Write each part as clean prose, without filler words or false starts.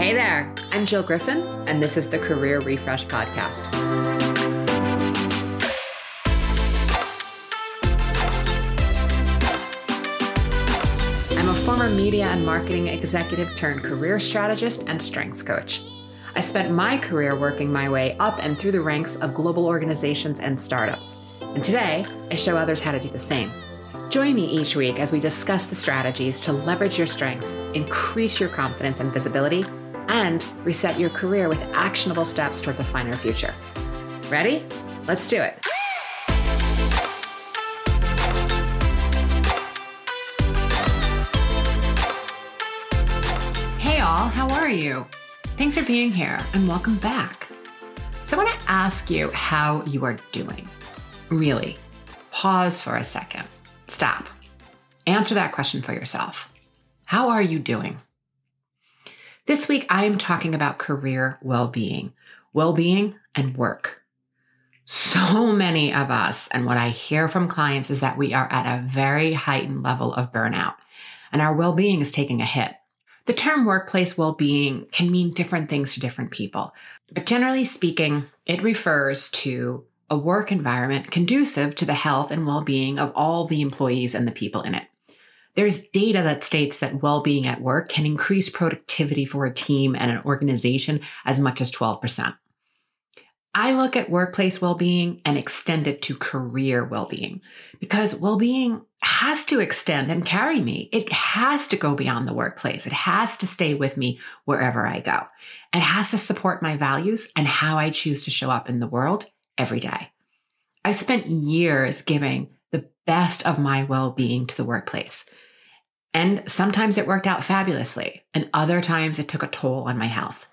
Hey there, I'm Jill Griffin, and this is the Career Refresh Podcast. I'm a former media and marketing executive turned career strategist and strengths coach. I spent my career working my way up and through the ranks of global organizations and startups. And today, I show others how to do the same. Join me each week as we discuss the strategies to leverage your strengths, increase your confidence and visibility, and reset your career with actionable steps towards a finer future. Ready? Let's do it. Hey all, how are you? Thanks for being here and welcome back. So I want to ask you how you are doing. Really, pause for a second. Stop. Answer that question for yourself. How are you doing? This week, I am talking about career well-being and work. So many of us, and what I hear from clients is that we are at a very heightened level of burnout, and our well-being is taking a hit. The term workplace well-being can mean different things to different people, but generally speaking, it refers to a work environment conducive to the health and well-being of all the employees and the people in it. There's data that states that well-being at work can increase productivity for a team and an organization as much as 12%. I look at workplace well-being and extend it to career well-being because well-being has to extend and carry me. It has to go beyond the workplace. It has to stay with me wherever I go. It has to support my values and how I choose to show up in the world every day. I've spent years giving the best of my well-being to the workplace. And sometimes it worked out fabulously, and other times it took a toll on my health.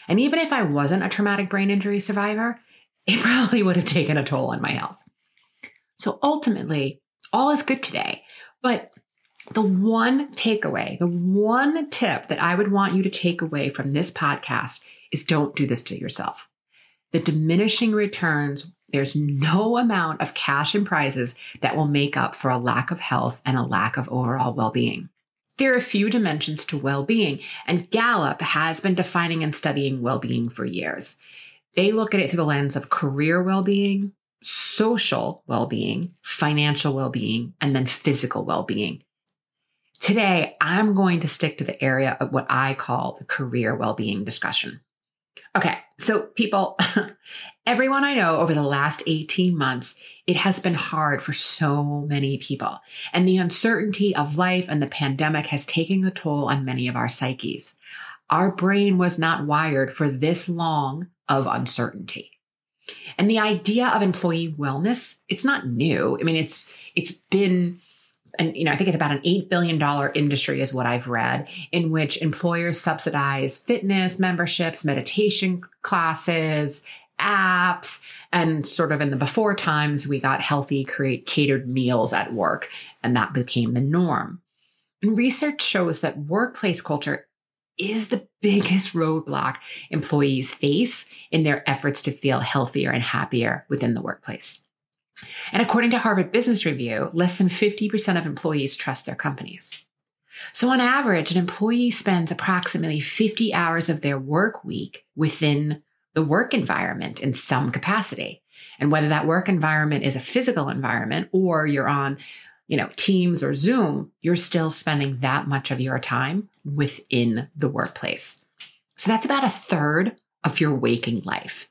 And even if I wasn't a traumatic brain injury survivor, it probably would have taken a toll on my health. So ultimately, all is good today. But the one takeaway, the one tip that I would want you to take away from this podcast is don't do this to yourself. The diminishing returns, there's no amount of cash and prizes that will make up for a lack of health and a lack of overall well-being. There are a few dimensions to well-being, and Gallup has been defining and studying well-being for years. They look at it through the lens of career well-being, social well-being, financial well-being, and then physical well-being. Today, I'm going to stick to the area of what I call the career well-being discussion. Okay, so people, everyone I know over the last 18 months, it has been hard for so many people. And the uncertainty of life and the pandemic has taken a toll on many of our psyches. Our brain was not wired for this long of uncertainty. And the idea of employee wellness, it's not new. I mean, it's been, and I think it's about an $8 billion industry is what I've read, in which employers subsidize fitness memberships, meditation classes, apps, and sort of in the before times, we got healthy, catered meals at work, and that became the norm. And research shows that workplace culture is the biggest roadblock employees face in their efforts to feel healthier and happier within the workplace. And according to Harvard Business Review, less than 50% of employees trust their companies. So on average, an employee spends approximately 50 hours of their work week within the work environment in some capacity. And whether that work environment is a physical environment or you're on, Teams or Zoom, you're still spending that much of your time within the workplace. So that's about a third of your waking life.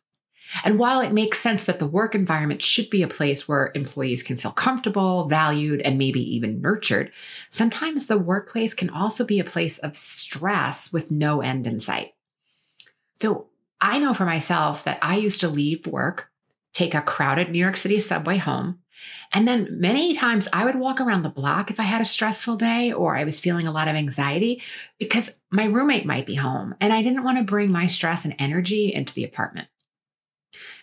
And while it makes sense that the work environment should be a place where employees can feel comfortable, valued, and maybe even nurtured, sometimes the workplace can also be a place of stress with no end in sight. So I know for myself that I used to leave work, take a crowded New York City subway home, and then many times I would walk around the block if I had a stressful day or I was feeling a lot of anxiety because my roommate might be home and I didn't want to bring my stress and energy into the apartment.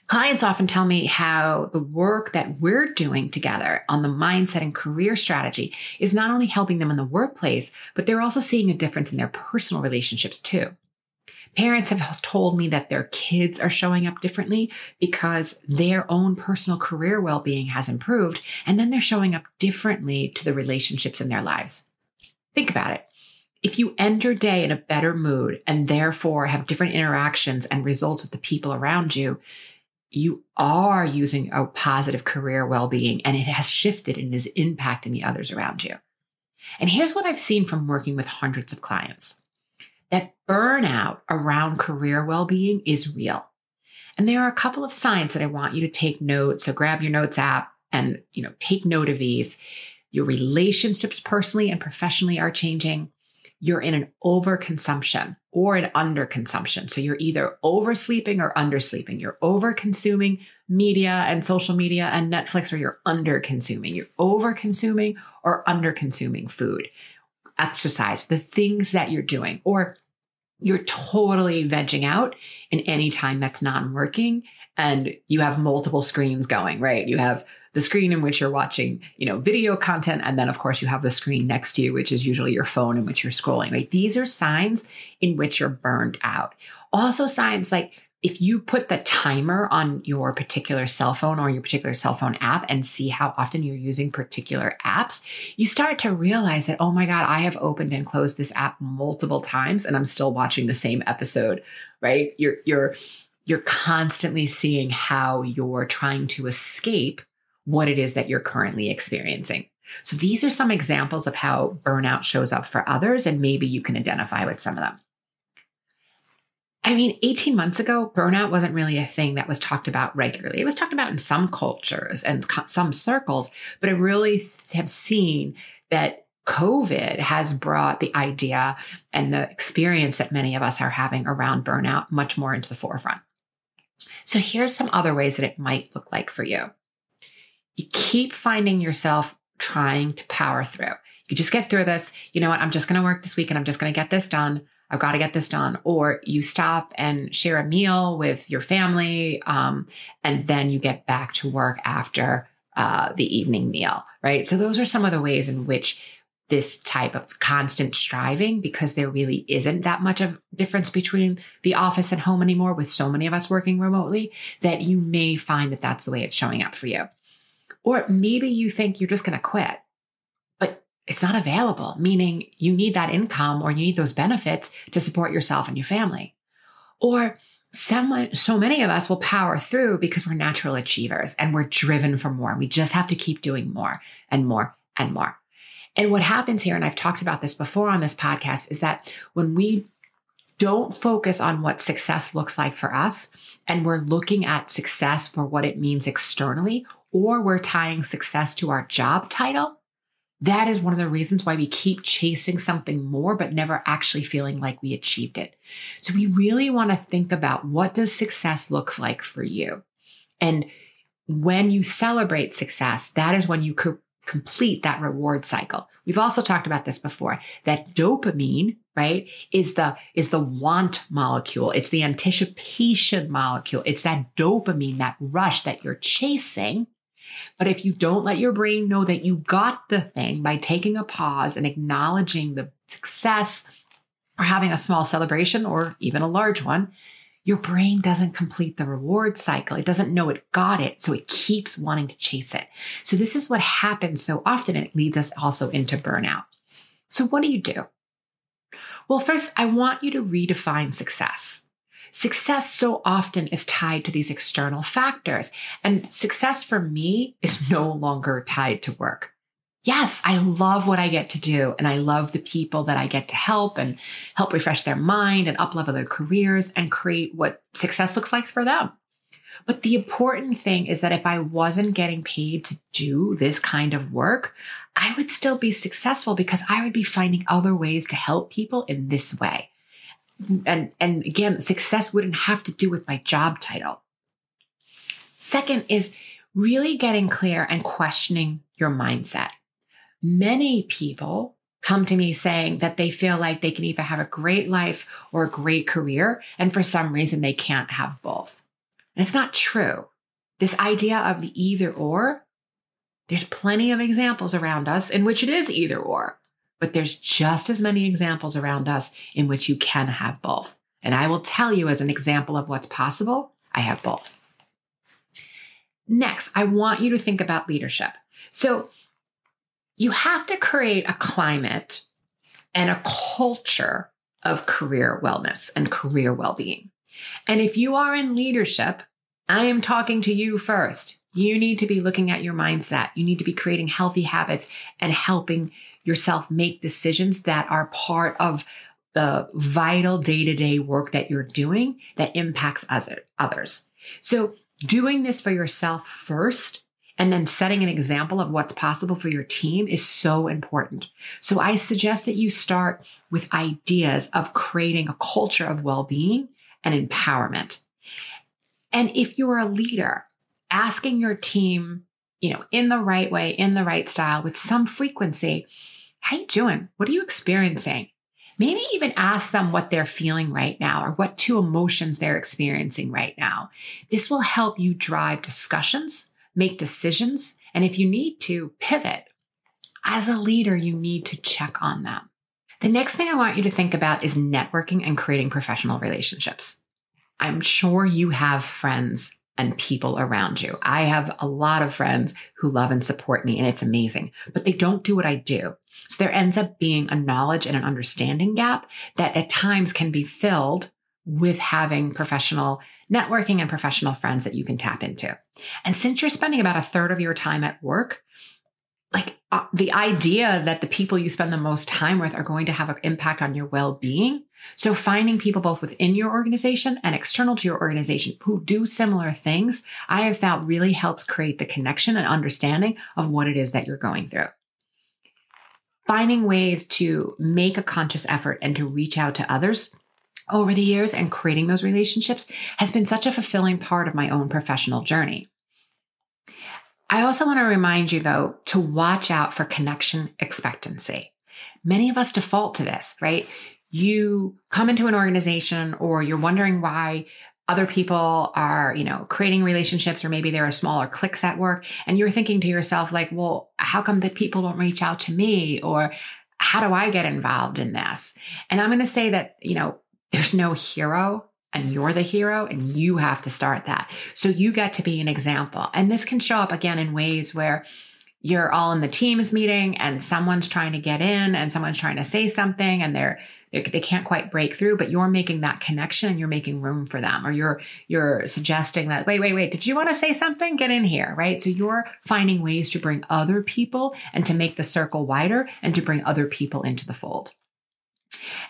Clients often tell me how the work that we're doing together on the mindset and career strategy is not only helping them in the workplace, but they're also seeing a difference in their personal relationships too. Parents have told me that their kids are showing up differently because their own personal career well-being has improved, and then they're showing up differently to the relationships in their lives. Think about it. If you end your day in a better mood and therefore have different interactions and results with the people around you, you are using a positive career well-being, and it has shifted and is impacting the others around you. And here's what I've seen from working with hundreds of clients, that burnout around career well-being is real. And there are a couple of signs that I want you to take note. So grab your notes app and, take note of these. Your relationships personally and professionally are changing. You're in an overconsumption or an underconsumption. So you're either oversleeping or undersleeping. You're overconsuming media and social media and Netflix, or you're underconsuming. You're overconsuming or underconsuming food, exercise, the things that you're doing, or you're totally vegging out in any time that's non-working, and you have multiple screens going, right? You have the screen in which you're watching, video content. And then of course you have the screen next to you, which is usually your phone in which you're scrolling, right? These are signs in which you're burned out. Also signs like if you put the timer on your particular cell phone or your particular cell phone app and see how often you're using particular apps, you start to realize that, oh my God, I have opened and closed this app multiple times and I'm still watching the same episode, right? You're constantly seeing how you're trying to escape what it is that you're currently experiencing. So these are some examples of how burnout shows up for others, and maybe you can identify with some of them. 18 months ago, burnout wasn't really a thing that was talked about regularly. It was talked about in some cultures and some circles, but I really have seen that COVID has brought the idea and the experience that many of us are having around burnout much more into the forefront. So here's some other ways that it might look like for you. You keep finding yourself trying to power through. You just get through this. You know what? I'm just going to work this week and I'm just going to get this done. I've got to get this done. Or you stop and share a meal with your family, and then you get back to work after the evening meal, right? So those are some of the ways in which this type of constant striving, because there really isn't that much of difference between the office and home anymore with so many of us working remotely, that you may find that that's the way it's showing up for you. Or maybe you think you're just going to quit, but it's not available, meaning you need that income or you need those benefits to support yourself and your family. Or so many of us will power through because we're natural achievers and we're driven for more. We just have to keep doing more and more and more. And what happens here, and I've talked about this before on this podcast, is that when we don't focus on what success looks like for us, and we're looking at success for what it means externally, or we're tying success to our job title, that is one of the reasons why we keep chasing something more, but never actually feeling like we achieved it. So we really want to think about, what does success look like for you? And when you celebrate success, that is when you complete that reward cycle. We've also talked about this before, that dopamine, right, is the want molecule. It's the anticipation molecule. It's that dopamine, that rush that you're chasing. But if you don't let your brain know that you got the thing by taking a pause and acknowledging the success, or having a small celebration or even a large one, your brain doesn't complete the reward cycle. It doesn't know it got it, so it keeps wanting to chase it. So this is what happens so often. It leads us also into burnout. So what do? Well, first, I want you to redefine success. Success so often is tied to these external factors, and success for me is no longer tied to work. Yes, I love what I get to do, and I love the people that I get to help and help refresh their mind and up-level their careers and create what success looks like for them. But the important thing is that if I wasn't getting paid to do this kind of work, I would still be successful because I would be finding other ways to help people in this way. And again, success wouldn't have to do with my job title. Second is really getting clear and questioning your mindset. Many people come to me saying that they feel like they can either have a great life or a great career, and for some reason they can't have both. And it's not true. This idea of the either or, there's plenty of examples around us in which it is either or, but there's just as many examples around us in which you can have both. And I will tell you, as an example of what's possible, I have both. Next, I want you to think about leadership. So you have to create a climate and a culture of career wellness and career well-being. And if you are in leadership, I am talking to you first. You need to be looking at your mindset. You need to be creating healthy habits and helping yourself make decisions that are part of the vital day-to-day work that you're doing that impacts others. So doing this for yourself first and then setting an example of what's possible for your team is so important. So I suggest that you start with ideas of creating a culture of well-being and empowerment. And if you're a leader, asking your team, in the right way, in the right style, with some frequency, how you doing? What are you experiencing? Maybe even ask them what they're feeling right now or what two emotions they're experiencing right now. This will help you drive discussions, make decisions, and if you need to, pivot. As a leader, you need to check on them. The next thing I want you to think about is networking and creating professional relationships. I'm sure you have friends and people around you. I have a lot of friends who love and support me, and it's amazing, but they don't do what I do. So there ends up being a knowledge and an understanding gap that at times can be filled with having professional networking and professional friends that you can tap into. And since you're spending about a third of your time at work, the idea that the people you spend the most time with are going to have an impact on your well-being. So finding people both within your organization and external to your organization who do similar things, I have found really helps create the connection and understanding of what it is that you're going through. Finding ways to make a conscious effort and to reach out to others over the years and creating those relationships has been such a fulfilling part of my own professional journey. I also want to remind you, though, to watch out for connection expectancy. Many of us default to this, right? You come into an organization or you're wondering why other people are, creating relationships, or maybe there are smaller cliques at work. And you're thinking to yourself like, well, how come that people don't reach out to me? Or how do I get involved in this? And I'm going to say that, there's no hero. And you're the hero and you have to start that. So you get to be an example. And this can show up again in ways where you're all in the Teams meeting and someone's trying to get in and someone's trying to say something and they can't quite break through, but you're making that connection and you're making room for them. Or you're suggesting that, wait, did you want to say something? Get in here, right? So you're finding ways to bring other people and to make the circle wider and to bring other people into the fold.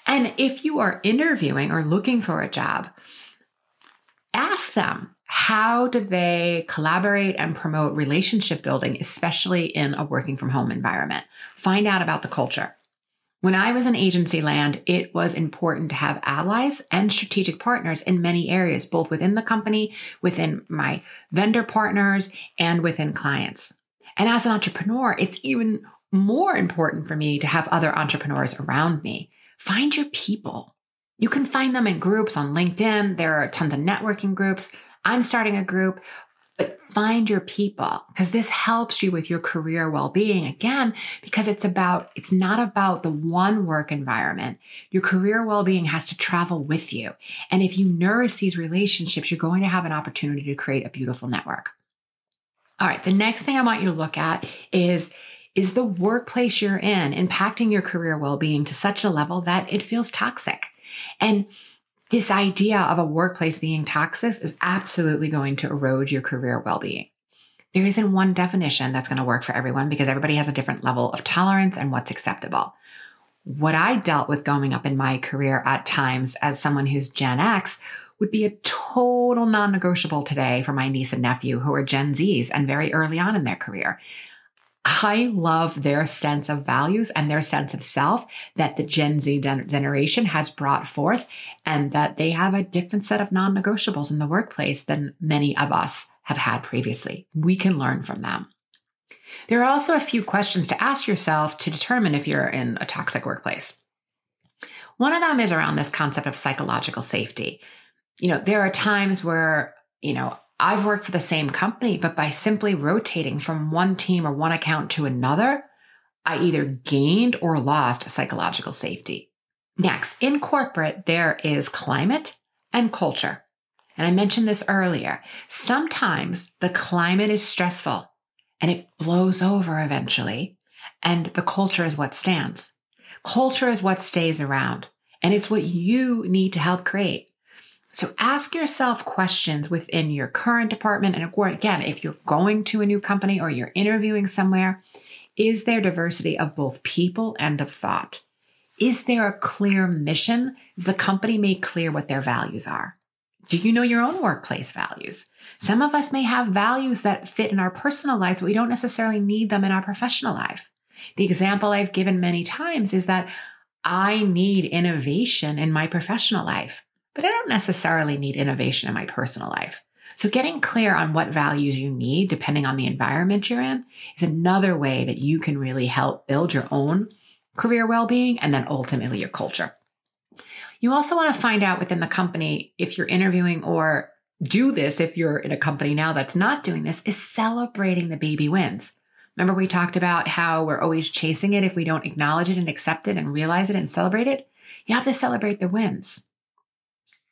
And if you are interviewing or looking for a job, ask them, how do they collaborate and promote relationship building, especially in a working from home environment? Find out about the culture. When I was in agency land, it was important to have allies and strategic partners in many areas, both within the company, within my vendor partners, and within clients. And as an entrepreneur, it's even more important for me to have other entrepreneurs around me. Find your people. You can find them in groups on LinkedIn. There are tons of networking groups. I'm starting a group, but find your people because this helps you with your career well-being again, because it's not about the one work environment. Your career well-being has to travel with you. And if you nourish these relationships, you're going to have an opportunity to create a beautiful network. All right. The next thing I want you to look at is the workplace you're in impacting your career well-being to such a level that it feels toxic? And this idea of a workplace being toxic is absolutely going to erode your career well-being. There isn't one definition that's going to work for everyone because everybody has a different level of tolerance and what's acceptable. What I dealt with going up in my career at times as someone who's Gen X would be a total non-negotiable today for my niece and nephew who are Gen Zs and very early on in their career. I love their sense of values and their sense of self that the Gen Z generation has brought forth, and that they have a different set of non-negotiables in the workplace than many of us have had previously. We can learn from them. There are also a few questions to ask yourself to determine if you're in a toxic workplace. One of them is around this concept of psychological safety. There are times where, I've worked for the same company, but by simply rotating from one team or one account to another, I either gained or lost psychological safety. Next, in corporate, there is climate and culture. And I mentioned this earlier. Sometimes the climate is stressful and it blows over eventually, and the culture is what stands. Culture is what stays around, and it's what you need to help create. So ask yourself questions within your current department. And again, if you're going to a new company or you're interviewing somewhere, is there diversity of both people and of thought? Is there a clear mission? Is the company made clear what their values are? Do you know your own workplace values? Some of us may have values that fit in our personal lives, but we don't necessarily need them in our professional life. The example I've given many times is that I need innovation in my professional life, but I don't necessarily need innovation in my personal life. So getting clear on what values you need, depending on the environment you're in, is another way that you can really help build your own career well-being and then ultimately your culture. You also want to find out within the company, if you're interviewing, or do this if you're in a company now that's not doing this, is celebrating the baby wins. Remember we talked about how we're always chasing it if we don't acknowledge it and accept it and realize it and celebrate it? You have to celebrate the wins.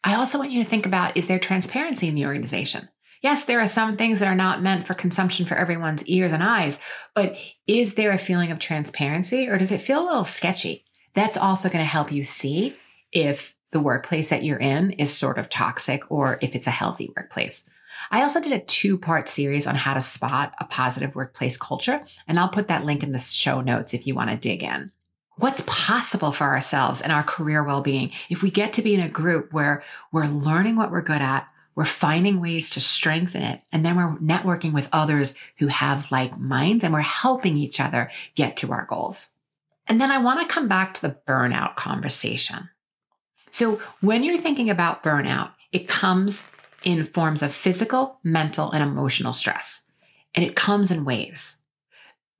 I also want you to think about, is there transparency in the organization? Yes, there are some things that are not meant for consumption for everyone's ears and eyes, but is there a feeling of transparency, or does it feel a little sketchy? That's also going to help you see if the workplace that you're in is sort of toxic or if it's a healthy workplace. I also did a 2-part series on how to spot a positive workplace culture, and I'll put that link in the show notes if you want to dig in. What's possible for ourselves and our career well-being if we get to be in a group where we're learning what we're good at, we're finding ways to strengthen it, and then we're networking with others who have like minds, and we're helping each other get to our goals. And then I want to come back to the burnout conversation. So when you're thinking about burnout, it comes in forms of physical, mental, and emotional stress. And it comes in waves.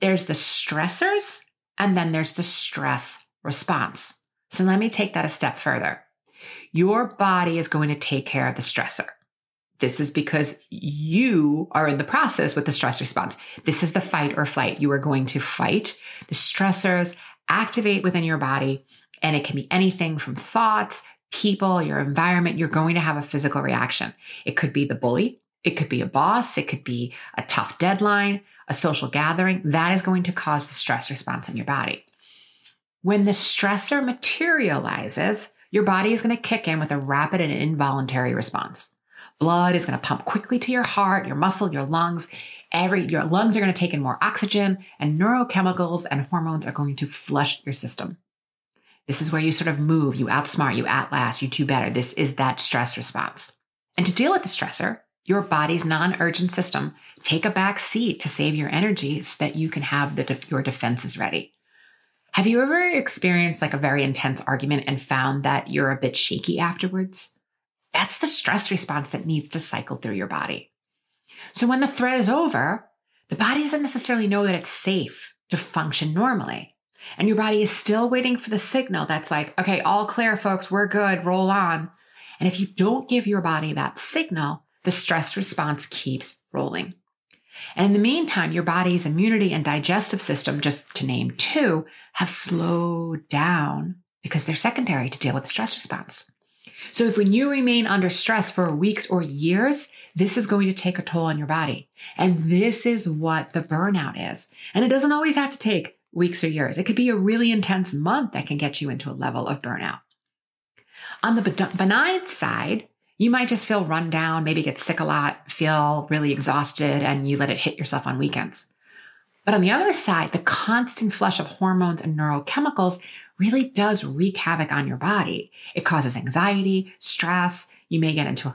There's the stressors, and then there's the stress response. So let me take that a step further. Your body is going to take care of the stressor. This is because you are in the process with the stress response. This is the fight or flight. You are going to fight. The stressors activate within your body, and it can be anything from thoughts, people, your environment. You're going to have a physical reaction. It could be the bully. It could be a boss. It could be a tough deadline, a social gathering. That is going to cause the stress response in your body. When the stressor materializes, your body is going to kick in with a rapid and involuntary response. Blood is going to pump quickly to your heart, your muscle, your lungs. Your lungs are going to take in more oxygen, and neurochemicals and hormones are going to flush your system. This is where you sort of move, you outsmart, you outlast, you do better. This is that stress response. And to deal with the stressor, your body's non-urgent system take a back seat to save your energy so that you can have your defenses ready. Have you ever experienced like a very intense argument and found that you're a bit shaky afterwards? That's the stress response that needs to cycle through your body. So when the threat is over, the body doesn't necessarily know that it's safe to function normally. And your body is still waiting for the signal that's like, okay, all clear, folks, we're good, roll on. And if you don't give your body that signal, the stress response keeps rolling. And in the meantime, your body's immunity and digestive system, just to name 2, have slowed down because they're secondary to deal with the stress response. So if when you remain under stress for weeks or years, this is going to take a toll on your body. And this is what the burnout is. And it doesn't always have to take weeks or years. It could be a really intense month that can get you into a level of burnout. On the benign side, you might just feel run down, maybe get sick a lot, feel really exhausted, and you let it hit yourself on weekends. But on the other side, the constant flush of hormones and neurochemicals really does wreak havoc on your body. It causes anxiety, stress. You may get into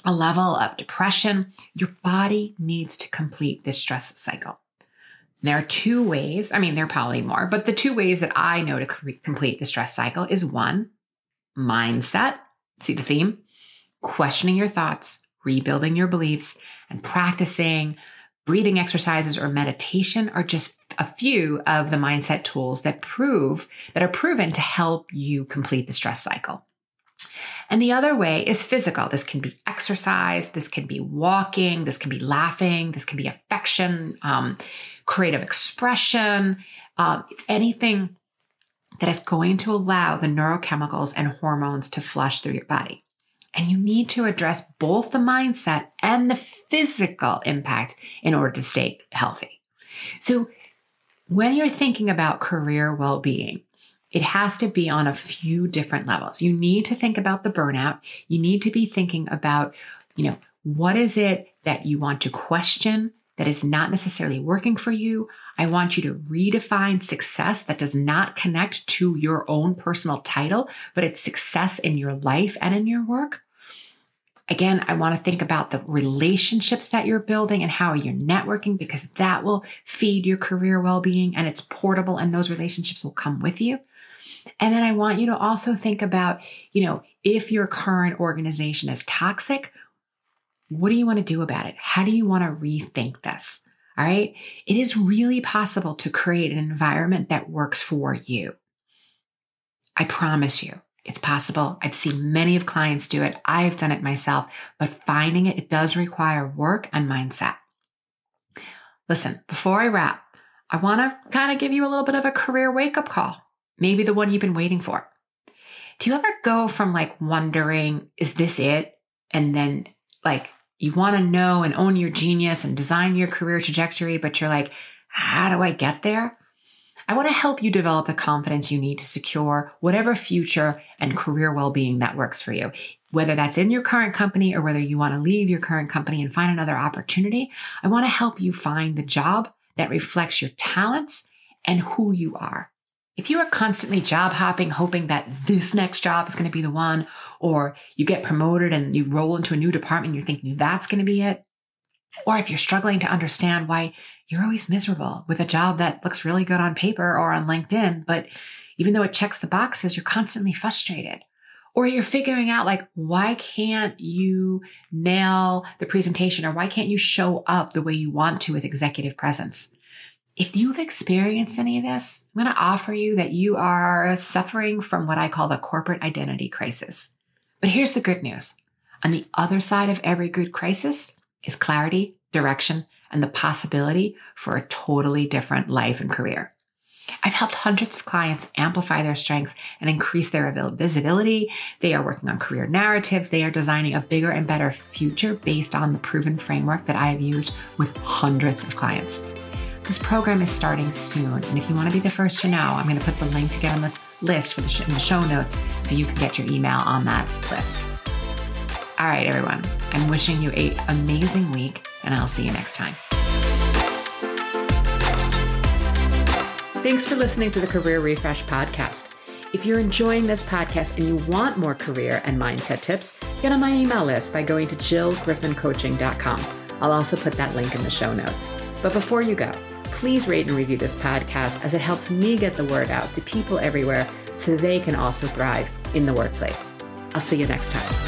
a level of depression. Your body needs to complete this stress cycle. There are 2 ways, there are probably more, but the 2 ways that I know to complete the stress cycle is 1, mindset. See the theme? Questioning your thoughts, rebuilding your beliefs, and practicing breathing exercises or meditation are just a few of the mindset tools that are proven to help you complete the stress cycle. And the other way is physical. This can be exercise, this can be walking, this can be laughing, this can be affection, creative expression. It's anything that is going to allow the neurochemicals and hormones to flush through your body. And you need to address both the mindset and the physical impact in order to stay healthy. So when you're thinking about career well-being, It has to be on a few different levels. You need to think about the burnout. You need to be thinking about, what is it that you want to question that is not necessarily working for you? I want you to redefine success that does not connect to your own personal title, but it's success in your life and in your work. Again, I want to think about the relationships that you're building and how you're networking, because that will feed your career well-being, and it's portable and those relationships will come with you. And then I want you to also think about, if your current organization is toxic, what do you want to do about it? How do you want to rethink this? All right. It is really possible to create an environment that works for you. I promise you. It's possible. I've seen many of clients do it. I've done it myself, but finding it does require work and mindset. Listen, before I wrap, I want to kind of give you a little bit of a career wake-up call, maybe the one you've been waiting for. Do you ever go from wondering, is this it? And then you want to know and own your genius and design your career trajectory, but you're like, how do I get there? I want to help you develop the confidence you need to secure whatever future and career well-being that works for you, whether that's in your current company or whether you want to leave your current company and find another opportunity. I want to help you find the job that reflects your talents and who you are. If you are constantly job hopping, hoping that this next job is going to be the one, or you get promoted and you roll into a new department, and you're thinking that's going to be it, or if you're struggling to understand why you're always miserable with a job that looks really good on paper or on LinkedIn, but even though it checks the boxes, you're constantly frustrated. Or you're figuring out why can't you nail the presentation, or why can't you show up the way you want to with executive presence? If you've experienced any of this, I'm going to offer you that you are suffering from what I call the corporate identity crisis. But here's the good news. On the other side of every good crisis is clarity, direction, and the possibility for a totally different life and career. I've helped hundreds of clients amplify their strengths and increase their visibility. They are working on career narratives. They are designing a bigger and better future based on the proven framework that I have used with hundreds of clients. This program is starting soon, and if you want to be the first to know, I'm going to put the link to get on the list in the show notes so you can get your email on that list. All right, everyone, I'm wishing you an amazing week, and I'll see you next time. Thanks for listening to the Career Refresh podcast. If you're enjoying this podcast and you want more career and mindset tips, get on my email list by going to jillgriffincoaching.com. I'll also put that link in the show notes. But before you go, please rate and review this podcast, as it helps me get the word out to people everywhere so they can also thrive in the workplace. I'll see you next time.